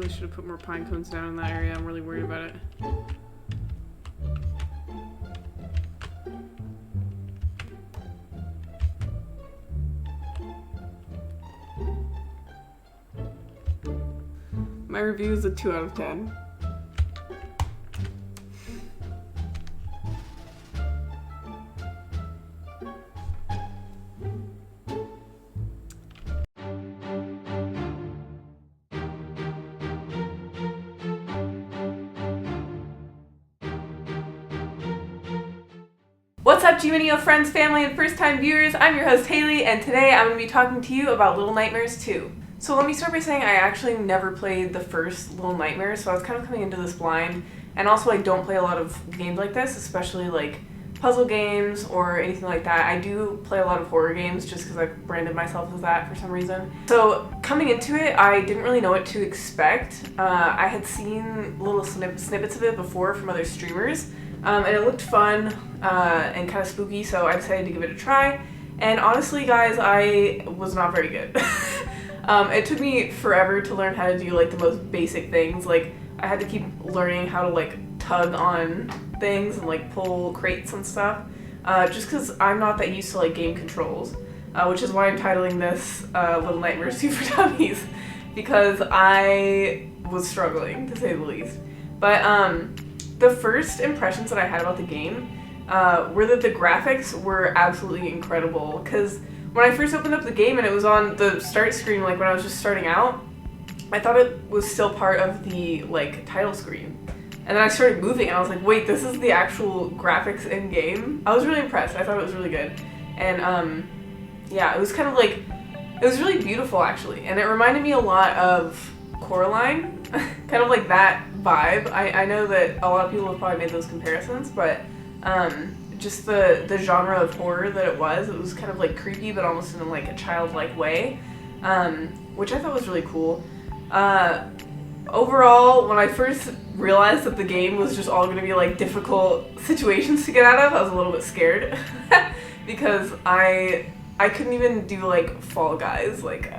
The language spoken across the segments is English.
really should have put more pine cones down in that area. I'm really worried about it. My review is a 2 out of 10. What's up, G-Mineo friends, family, and first-time viewers? I'm your host, Haley, and today I'm going to be talking to you about Little Nightmares 2. So let me start by saying I actually never played the first Little Nightmares, so I was kind of coming into this blind, and also I don't play a lot of games like this, especially like puzzle games or anything like that. I do play a lot of horror games just because I've branded myself as that for some reason. So coming into it, I didn't really know what to expect. I had seen little snippets of it before from other streamers, and it looked fun and kind of spooky, so I decided to give it a try. And honestly, guys, I was not very good. It took me forever to learn how to do like the most basic things. Like I had to keep learning how to like tug on things and like pull crates and stuff, just because I'm not that used to like game controls, which is why I'm titling this Little Nightmares 2 for Dummies, because I was struggling to say the least. But the first impressions that I had about the game were that the graphics were absolutely incredible, because when I first opened up the game and it was on the start screen, like when I was just starting out, I thought it was still part of the like title screen. And then I started moving and I was like, wait, this is the actual graphics in game? I was really impressed. I thought it was really good. And yeah, it was kind of like, it was really beautiful actually. And it reminded me a lot of Coraline, kind of like that vibe. I know that a lot of people have probably made those comparisons, but just the genre of horror that it was kind of like creepy, but almost in like a childlike way, which I thought was really cool. Overall, when I first realized that the game was just all going to be like difficult situations to get out of, I was a little bit scared because I couldn't even do like Fall Guys. Like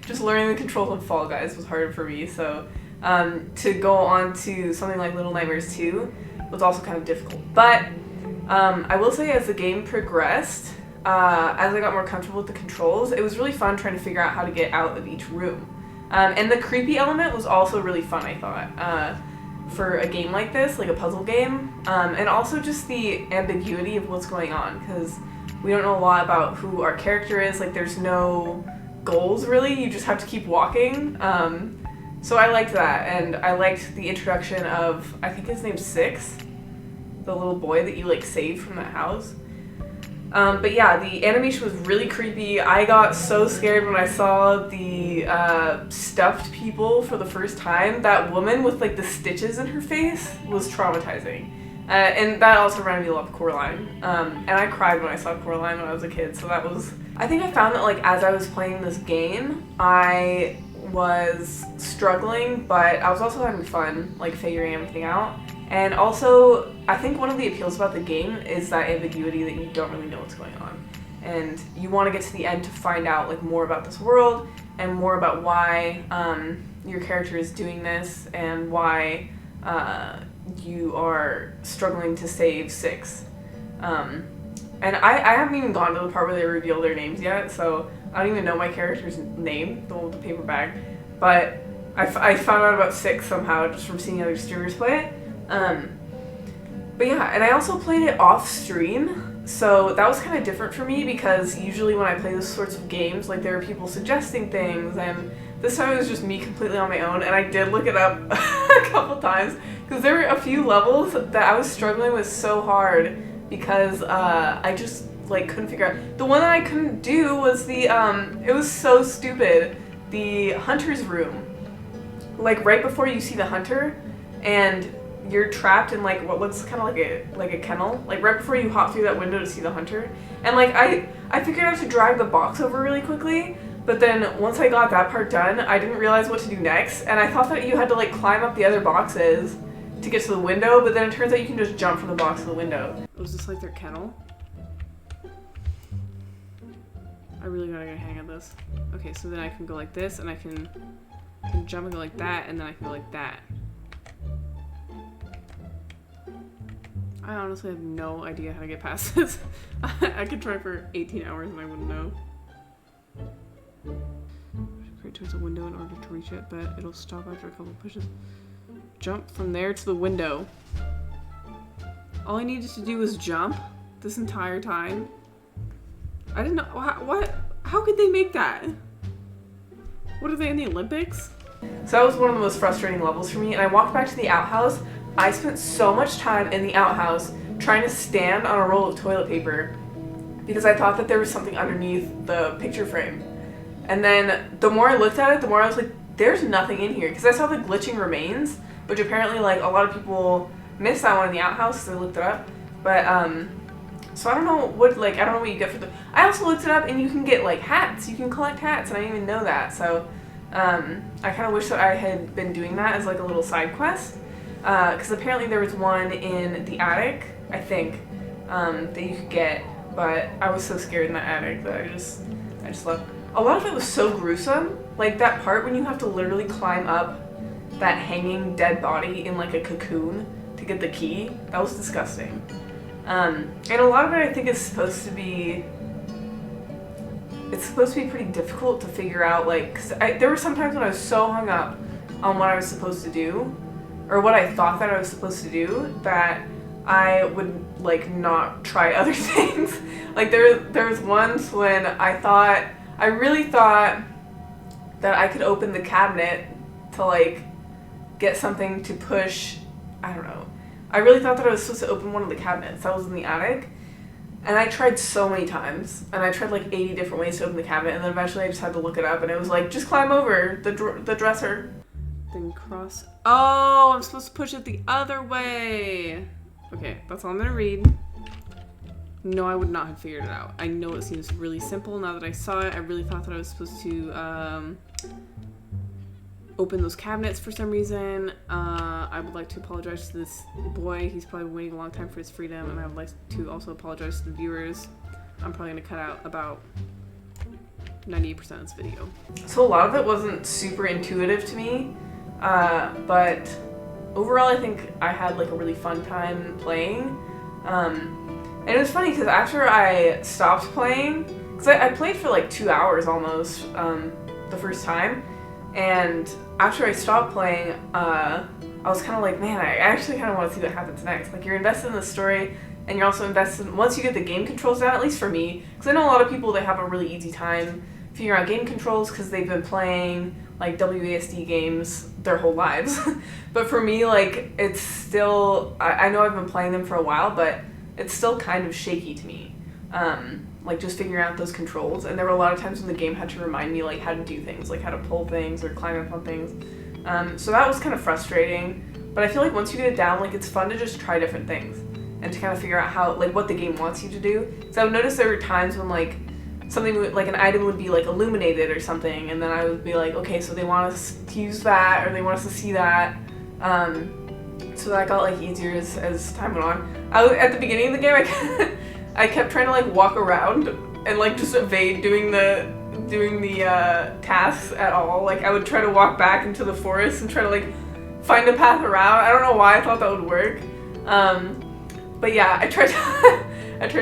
just learning the controls of Fall Guys was harder for me. So to go on to something like Little Nightmares 2 was also kind of difficult. But I will say, as the game progressed, as I got more comfortable with the controls, it was really fun trying to figure out how to get out of each room. And the creepy element was also really fun, I thought, for a game like this, like a puzzle game. And also just the ambiguity of what's going on, because we don't know a lot about who our character is. Like, there's no goals, really. You just have to keep walking. So I liked that, and I liked the introduction of, I think his name's Six, the little boy that you like saved from that house. But yeah, the animation was really creepy. I got so scared when I saw the stuffed people for the first time. That woman with like the stitches in her face was traumatizing. And that also reminded me a lot of Coraline. And I cried when I saw Coraline when I was a kid, so that was... I think I found that like as I was playing this game, I was struggling, but I was also having fun, like figuring everything out. And also, I think one of the appeals about the game is that ambiguity that you don't really know what's going on. And you want to get to the end to find out like more about this world and more about why your character is doing this and why you are struggling to save Six. And I haven't even gone to the part where they reveal their names yet, so I don't even know my character's name, the one with the paper bag. But I found out about Six somehow just from seeing other streamers play it. But yeah, and I also played it off stream, so that was kind of different for me, because usually when I play those sorts of games, like there are people suggesting things, and this time it was just me completely on my own. And I did look it up a couple times, because there were a few levels that I was struggling with so hard, because I just like couldn't figure out. The one that I couldn't do was the it was so stupid, the hunter's room. Like right before you see the hunter, and you're trapped in like what looks kind of like a kennel, like right before you hop through that window to see the hunter. And like I figured out to drive the box over really quickly, but then once I got that part done, I didn't realize what to do next, and I thought that you had to like climb up the other boxes to get to the window, but then it turns out you can just jump from the box to the window. Was this like their kennel? I really gotta get a hang of this. Okay, so then I can go like this, and I can can jump and go like that, and then I can go like that. I honestly have no idea how to get past this. I could try for 18 hours and I wouldn't know. Create towards a window in order to reach it, but it'll stop after a couple pushes. Jump from there to the window. All I needed to do was jump this entire time. I didn't know, how could they make that? What are they, in the Olympics? So that was one of the most frustrating levels for me, and I walked back to the outhouse. I spent so much time in the outhouse trying to stand on a roll of toilet paper because I thought that there was something underneath the picture frame. And then the more I looked at it, the more I was like, there's nothing in here. Because I saw the glitching remains, which apparently like a lot of people missed that one in the outhouse because I looked it up. But so I don't know what, like, I don't know what you get for the... I also looked it up and you can get like hats. You can collect hats and I didn't even know that. So I kind of wish that I had been doing that as like a little side quest. Because apparently there was one in the attic, I think, that you could get, but I was so scared in that attic that I just left. A lot of it was so gruesome, like that part when you have to literally climb up that hanging dead body in like a cocoon to get the key. That was disgusting. And a lot of it I think is supposed to be, it's supposed to be pretty difficult to figure out, like, cause there were some times when I was so hung up on what I was supposed to do, or what I thought that I was supposed to do, that I would like not try other things. Like there was once when I really thought that I could open the cabinet to like get something to push, I don't know. I really thought that I was supposed to open one of the cabinets that was in the attic. And I tried so many times, and I tried like 80 different ways to open the cabinet, and then eventually I just had to look it up, and it was like, just climb over the dresser. Then cross. Oh, I'm supposed to push it the other way. Okay, that's all I'm gonna read. No, I would not have figured it out. I know it seems really simple now that I saw it. I really thought that I was supposed to open those cabinets for some reason. I would like to apologize to this boy. He's probably waiting a long time for his freedom, and I would like to also apologize to the viewers. I'm probably gonna cut out about 98% of this video. So a lot of it wasn't super intuitive to me. But overall I think I had like a really fun time playing. And it was funny because after I stopped playing, because I played for like 2 hours almost the first time, and after I stopped playing, I was kind of like, man, I actually kind of want to see what happens next. Like, you're invested in the story, and you're also invested, once you get the game controls down, at least for me, because I know a lot of people, they have a really easy time figuring out game controls because they've been playing like WASD games their whole lives. But for me, like, it's still, I know I've been playing them for a while, but it's still kind of shaky to me. Like, just figuring out those controls. And there were a lot of times when the game had to remind me, like, how to do things, like how to pull things or climb up on things. So that was kind of frustrating. But I feel like once you get it down, like, it's fun to just try different things and to kind of figure out how, like, what the game wants you to do. So I've noticed there were times when, like, something would, like an item would be like illuminated or something, and then I would be like, okay, so they want us to use that, or they want us to see that. So that got like easier as time went on. At the beginning of the game, I kept trying to like walk around and like just evade doing the tasks at all. Like, I would try to walk back into the forest and try to like find a path around. I don't know why I thought that would work. But yeah, I tried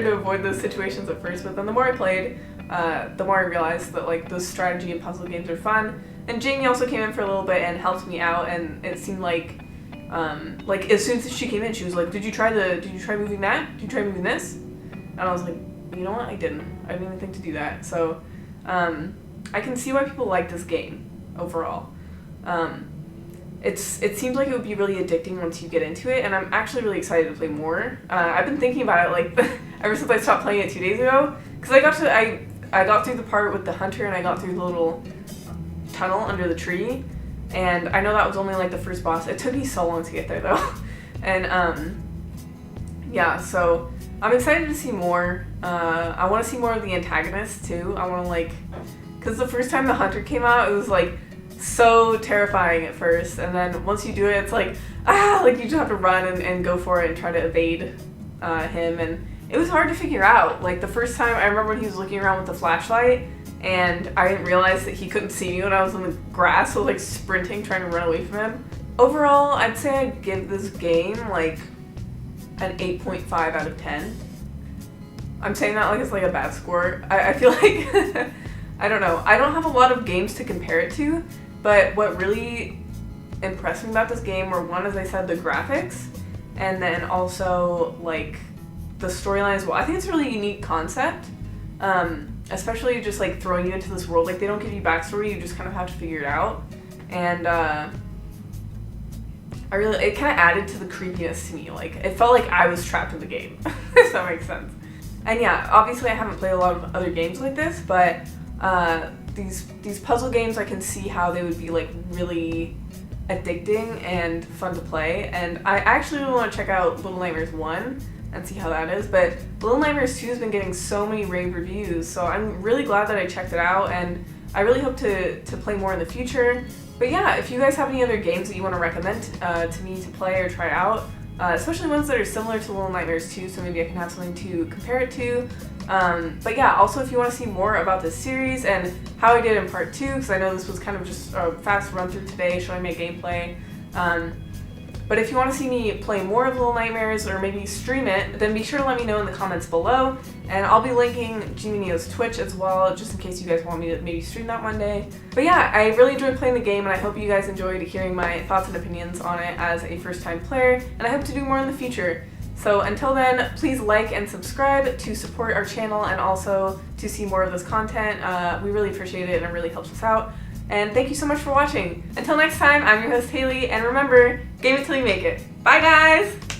to avoid those situations at first, but then the more I played, the more I realized that like those strategy and puzzle games are fun. And Jamie also came in for a little bit and helped me out, and it seemed like as soon as she came in, she was like, did you try moving that? Did you try moving this? And I was like, you know what, I didn't even think to do that. So I can see why people like this game overall. It seems like it would be really addicting once you get into it, and I'm actually really excited to play more. I've been thinking about it like ever since I stopped playing it 2 days ago, because I got through the part with the hunter, and I got through the little tunnel under the tree, and I know that was only like the first boss. It took me so long to get there though. And yeah, so I'm excited to see more. I want to see more of the antagonists too. I want to like, because the first time the hunter came out, it was like so terrifying at first, and then once you do it, it's like, like you just have to run and go for it and try to evade him, and it was hard to figure out. Like, the first time, I remember when he was looking around with the flashlight, and I didn't realize that he couldn't see me when I was in the grass, so I was like sprinting, trying to run away from him. Overall, I'd say I'd give this game like an 8.5 out of 10. I'm saying that like it's like a bad score. I feel like, I don't know. I don't have a lot of games to compare it to, but what really impressed me about this game were, one, as I said, the graphics, and then also like the storyline as well. I think it's a really unique concept, especially just like throwing you into this world. Like they don't give you backstory, you just kind of have to figure it out. And it kind of added to the creepiness to me. Like it felt like I was trapped in the game, if that makes sense. And yeah, obviously I haven't played a lot of other games like this, but these puzzle games, I can see how they would be like really addicting and fun to play. And I actually really want to check out Little Nightmares 1 and see how that is, but Little Nightmares 2 has been getting so many rave reviews, so I'm really glad that I checked it out, and I really hope to play more in the future. But yeah, if you guys have any other games that you want to recommend to me to play or try out, especially ones that are similar to Little Nightmares 2, so maybe I can have something to compare it to. But yeah, also if you want to see more about this series and how I did in part 2, because I know this was kind of just a fast run through today showing my gameplay. But if you want to see me play more of Little Nightmares or maybe stream it, then be sure to let me know in the comments below. And I'll be linking G-Mineo's Twitch as well, just in case you guys want me to maybe stream that one day. But yeah, I really enjoyed playing the game, and I hope you guys enjoyed hearing my thoughts and opinions on it as a first-time player, and I hope to do more in the future. So until then, please like and subscribe to support our channel and also to see more of this content. We really appreciate it, and it really helps us out. And thank you so much for watching. Until next time, I'm your host Haley, and remember, game it till you make it. Bye guys!